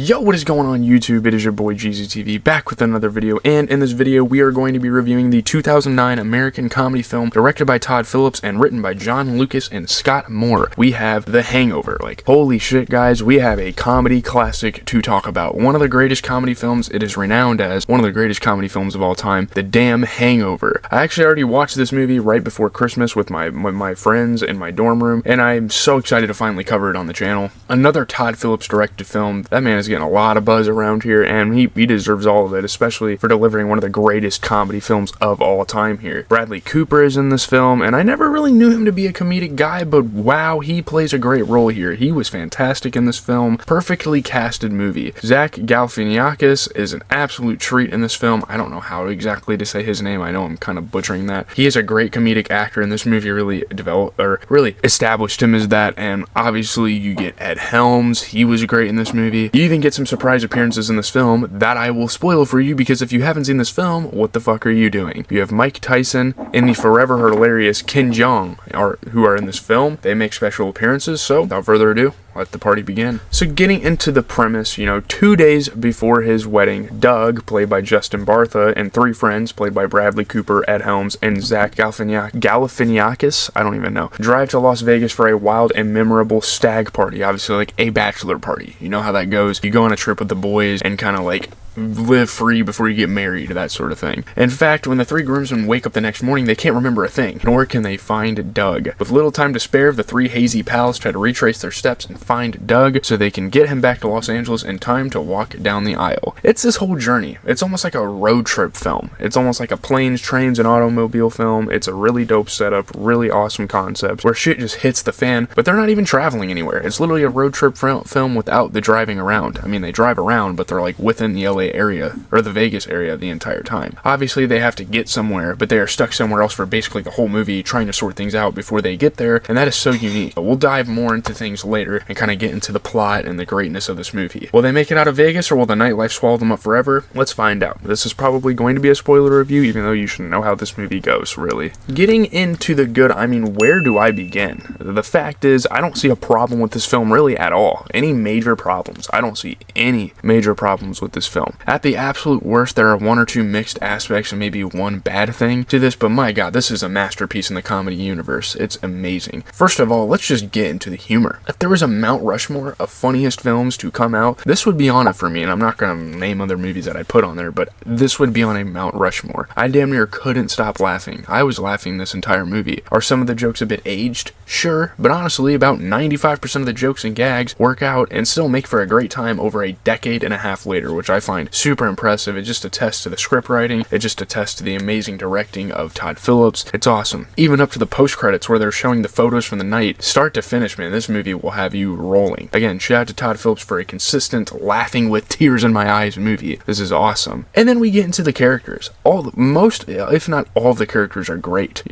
Yo, what is going on YouTube? It is your boy GZTV back with another video, and in this video we are going to be reviewing the 2009 American comedy film directed by Todd Phillips and written by John Lucas and Scott Moore. We have The Hangover. Like, holy shit guys, we have a comedy classic to talk about. One of the greatest comedy films. It is renowned as one of the greatest comedy films of all time, The Damn Hangover. I actually already watched this movie right before Christmas with my friends in my dorm room, and I'm so excited to finally cover it on the channel. Another Todd Phillips directed film. That man is getting a lot of buzz around here, and he deserves all of it, especially for delivering one of the greatest comedy films of all time here. Bradley Cooper is in this film, and I never really knew him to be a comedic guy, but wow, he plays a great role here. He was fantastic in this film. Perfectly casted movie. Zach Galifianakis is an absolute treat in this film. I don't know how exactly to say his name. I know I'm kind of butchering that. He is a great comedic actor, and this movie really established him as that. And obviously you get Ed Helms. He was great in this movie. You even get some surprise appearances in this film that I will spoil for you, because if you haven't seen this film, what the fuck are you doing? You have Mike Tyson and the forever hilarious Ken Jeong who are in this film. They make special appearances, so without further ado, let the party begin. So getting into the premise, 2 days before his wedding, Doug, played by Justin Bartha, and three friends, played by Bradley Cooper, Ed Helms, and Zach Galifianakis, I don't even know, drive to Las Vegas for a wild and memorable stag party, obviously like a bachelor party. You know how that goes. You go on a trip with the boys and kind of like live free before you get married, that sort of thing. In fact, when the three groomsmen wake up the next morning, they can't remember a thing, nor can they find Doug. With little time to spare, the three hazy pals try to retrace their steps and find Doug so they can get him back to Los Angeles in time to walk down the aisle. It's this whole journey. It's almost like a road trip film. It's almost like a planes, trains, and automobile film. It's a really dope setup, really awesome concept, where shit just hits the fan, but they're not even traveling anywhere. It's literally a road trip film without the driving around. I mean, they drive around, but they're like within the LA area or the Vegas area the entire time. Obviously they have to get somewhere, but they are stuck somewhere else for basically the whole movie, trying to sort things out before they get there, and that is so unique. But we'll dive more into things later and kind of get into the plot and the greatness of this movie. Will they make it out of Vegas, or will the nightlife swallow them up forever? Let's find out. This is probably going to be a spoiler review, even though you should know how this movie goes, really. Getting into the good, I mean, where do I begin? The fact is, I don't see a problem with this film really at all. Any major problems? I don't see any major problems with this film. At the absolute worst, there are one or two mixed aspects and maybe one bad thing to this, but my god, this is a masterpiece in the comedy universe. It's amazing. First of all, let's just get into the humor. If there was a Mount Rushmore of funniest films to come out, this would be on it for me, and I'm not gonna name other movies that I put on there, but this would be on a Mount Rushmore. I damn near couldn't stop laughing. I was laughing this entire movie. Are some of the jokes a bit aged? Sure, but honestly, about 95% of the jokes and gags work out and still make for a great time over a decade and a half later, which I find super impressive. It just attests to the script writing. It just attests to the amazing directing of Todd Phillips. It's awesome. Even up to the post-credits where they're showing the photos from the night, start to finish, man, this movie will have you rolling. Again, shout out to Todd Phillips for a consistent, laughing with tears in my eyes movie. This is awesome. And then we get into the characters. Most, if not all, the characters are great.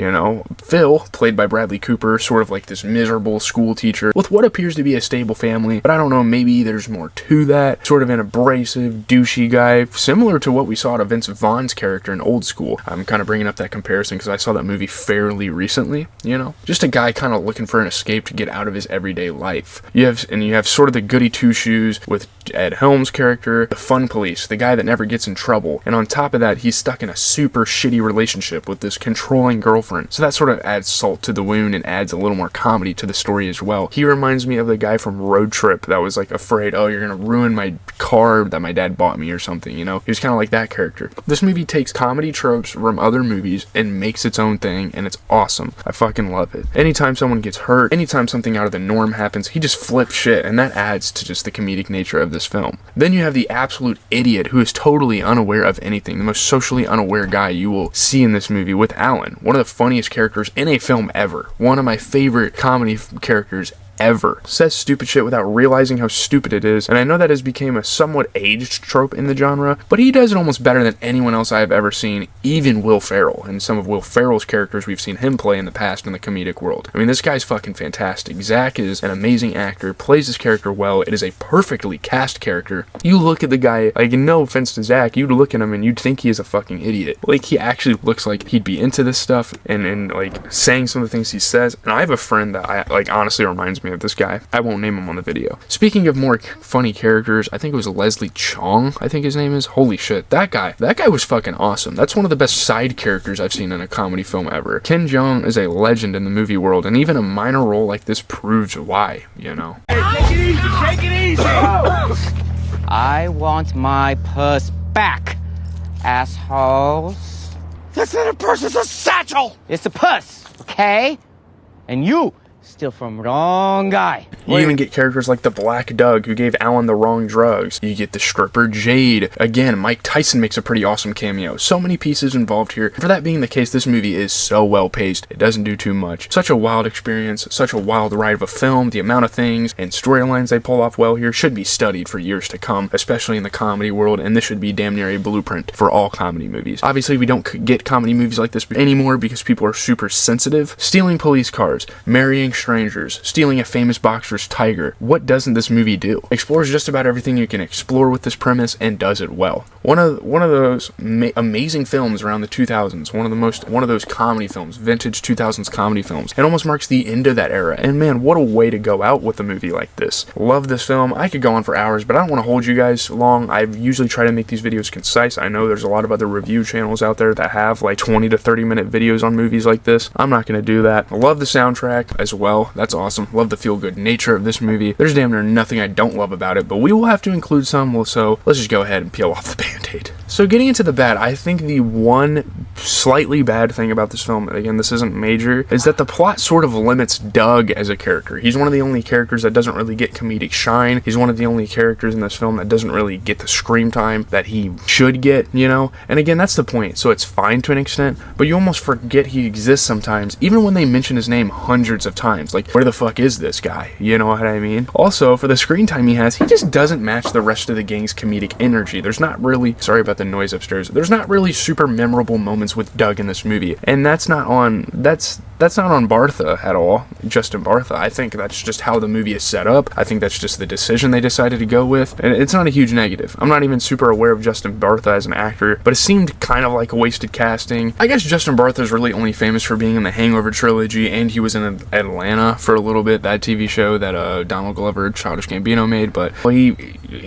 Phil, played by Bradley Cooper, sort of like this miserable school teacher with what appears to be a stable family, but I don't know, maybe there's more to that. Sort of an abrasive, douchey guy, similar to what we saw to Vince Vaughn's character in Old School. I'm kind of bringing up that comparison because I saw that movie fairly recently, Just a guy kind of looking for an escape to get out of his everyday life. You have sort of the goody two-shoes with Ed Helms' character, the fun police, the guy that never gets in trouble, and on top of that, he's stuck in a super shitty relationship with this controlling girlfriend. So that sort of adds salt to the wound and adds a little more comedy to the story as well. He reminds me of the guy from Road Trip that was like afraid, oh, you're gonna ruin my car that my dad bought me or something, He was kind of like that character. This movie takes comedy tropes from other movies and makes its own thing, and it's awesome. I fucking love it. Anytime someone gets hurt, anytime something out of the norm happens, he just flips shit, and that adds to just the comedic nature of this film. Then you have the absolute idiot who is totally unaware of anything, the most socially unaware guy you will see in this movie, with Alan, one of the funniest characters in a film ever. One of my favorite comedy characters ever. Says stupid shit without realizing how stupid it is, and I know that has become a somewhat aged trope in the genre, but he does it almost better than anyone else I have ever seen, even Will Ferrell, and some of Will Ferrell's characters we've seen him play in the past in the comedic world. I mean, this guy's fucking fantastic. Zach is an amazing actor, plays his character well. It is a perfectly cast character. You look at the guy, like, no offense to Zach, you'd look at him and you'd think he is a fucking idiot. Like, he actually looks like he'd be into this stuff and like saying some of the things he says. And I have a friend that honestly reminds me me of this guy. I won't name him on the video. Speaking of more funny characters, I think it was Leslie Chong, I think his name is. Holy shit, that guy was fucking awesome. That's one of the best side characters I've seen in a comedy film ever. Ken Jeong is a legend in the movie world, and even a minor role like this proves why, you know. Hey, take it easy, take it easy! I want my purse back, assholes. That's not a purse, it's a satchel! It's a purse, okay? And you steal from wrong guy. You even get characters like the Black Doug, who gave Alan the wrong drugs. You get the stripper Jade. Again, Mike Tyson makes a pretty awesome cameo. So many pieces involved here. For that being the case, this movie is so well paced. It doesn't do too much. Such a wild experience, such a wild ride of a film. The amount of things and storylines they pull off well here should be studied for years to come, especially in the comedy world, and this should be damn near a blueprint for all comedy movies. Obviously, we don't get comedy movies like this anymore because people are super sensitive. Stealing police cars, marrying strangers, stealing a famous boxer's tiger. What doesn't this movie do? Explores just about everything you can explore with this premise and does it well. One of those amazing films around the 2000s, one of those comedy films, vintage 2000s comedy films. It almost marks the end of that era. And man, what a way to go out with a movie like this. Love this film. I could go on for hours, but I don't want to hold you guys long. I usually try to make these videos concise. I know there's a lot of other review channels out there that have like 20 to 30 minute videos on movies like this. I'm not going to do that. I love the soundtrack as well. That's awesome. Love the feel-good nature of this movie. There's damn near nothing I don't love about it, but we will have to include some, so let's just go ahead and peel off the band-aid. So getting into the bad, I think the one slightly bad thing about this film, again, this isn't major, is that the plot sort of limits Doug as a character. He's one of the only characters that doesn't really get comedic shine. He's one of the only characters in this film that doesn't really get the screen time that he should get, you know? And again, that's the point, so it's fine to an extent, but you almost forget he exists sometimes, even when they mention his name hundreds of times. Like, where the fuck is this guy? You know what I mean? Also, for the screen time he has, he just doesn't match the rest of the gang's comedic energy. There's not really, sorry about the noise upstairs, there's not really super memorable moments with Doug in this movie, and that's not on Bartha at all, Justin Bartha. I think that's just how the movie is set up. I think that's just the decision they decided to go with, and it's not a huge negative. I'm not even super aware of Justin Bartha as an actor, but it seemed kind of like a wasted casting. I guess Justin Bartha is really only famous for being in the Hangover trilogy, and he was in Atlanta for a little bit, that TV show that Donald Glover, Childish Gambino made, but well, he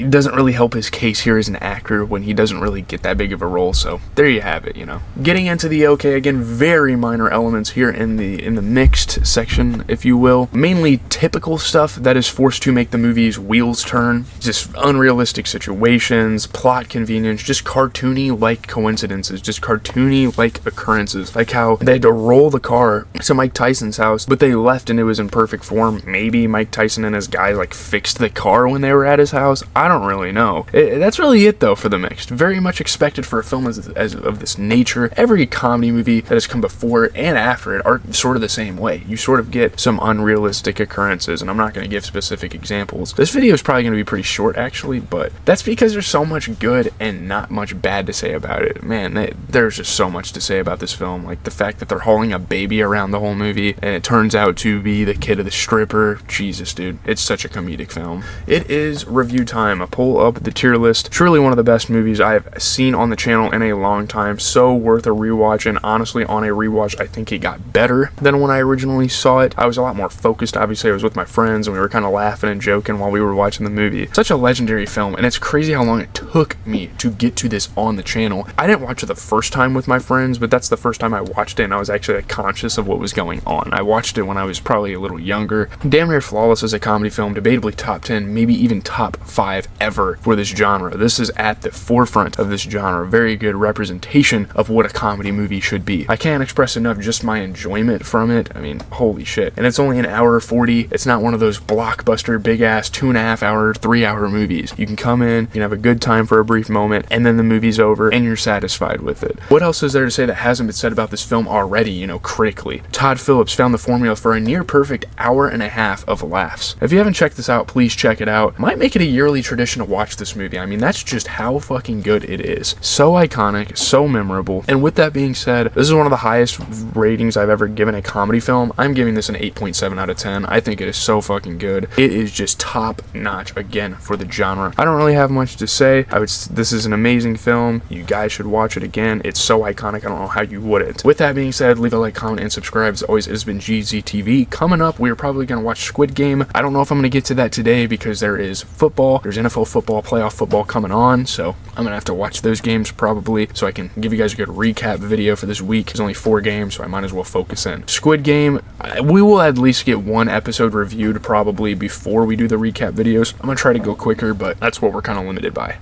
doesn't really help his case here as an actor when he doesn't really get that big of a role, so there you have it, you know. Getting into the okay, again, very minor elements here in the mixed section, if you will. Mainly typical stuff that is forced to make the movie's wheels turn. Just unrealistic situations, plot convenience, just cartoony-like coincidences, just cartoony-like occurrences. Like how they had to roll the car to Mike Tyson's house, but they left and it was in perfect form. Maybe Mike Tyson and his guy like fixed the car when they were at his house. I don't really know. That's really it though for the mixed. Very much expected for a film as of this nature. Every comedy movie that has come before it and after it are sort of the same way. You sort of get some unrealistic occurrences, and I'm not going to give specific examples. This video is probably going to be pretty short actually, but that's because there's so much good and not much bad to say about it. Man, there's just so much to say about this film. Like the fact that they're hauling a baby around the whole movie and it turns out to be the kid of the stripper. Jesus, dude. It's such a comedic film. It is review time. I pull up the tier list. Truly one of the best movies I've seen on the channel in a long time. So worth a rewatch, and honestly on a rewatch I think it got better than when I originally saw it. I was a lot more focused. Obviously I was with my friends and we were kind of laughing and joking while we were watching the movie. Such a legendary film, and it's crazy how long it took me to get to this on the channel. I didn't watch it the first time with my friends, but that's the first time I watched it and I was actually conscious of what was going on. I watched it when I was probably a little younger. Damn near flawless as a comedy film, debatably top 10, maybe even top 5 ever for this genre. This is at the forefront of this genre. Very good representation of what a comedy movie should be. I can't express enough just my enjoyment from it. I mean, holy shit. And it's only an hour 40. It's not one of those blockbuster, big ass 2.5 hour, 3 hour movies. You can come in, you can have a good time for a brief moment, and then the movie's over and you're satisfied with it. What else is there to say that hasn't been said about this film already, you know, critically? Todd Phillips found the formula for a near perfect hour and a half of laughs. If you haven't checked this out, please check it out. Might make it a yearly tradition to watch this movie. I mean, that's just how fucking good it is. So iconic, so memorable. And with that being said, this is one of the highest ratings I've ever giving a comedy film, I'm giving this an 8.7 out of 10. I think it is so fucking good. It is just top notch again for the genre. I don't really have much to say. This is an amazing film. You guys should watch it again. It's so iconic. I don't know how you wouldn't. With that being said, leave a like, comment, and subscribe. As always, it's been GZTV. Coming up, we're probably going to watch Squid Game. I don't know if I'm going to get to that today because there is football. There's NFL football, playoff football coming on, so I'm going to have to watch those games probably so I can give you guys a good recap video for this week. There's only 4 games, so I might as well focus in. Squid Game, we will at least get 1 episode reviewed probably before we do the recap videos. I'm going to try to go quicker, but that's what we're kind of limited by.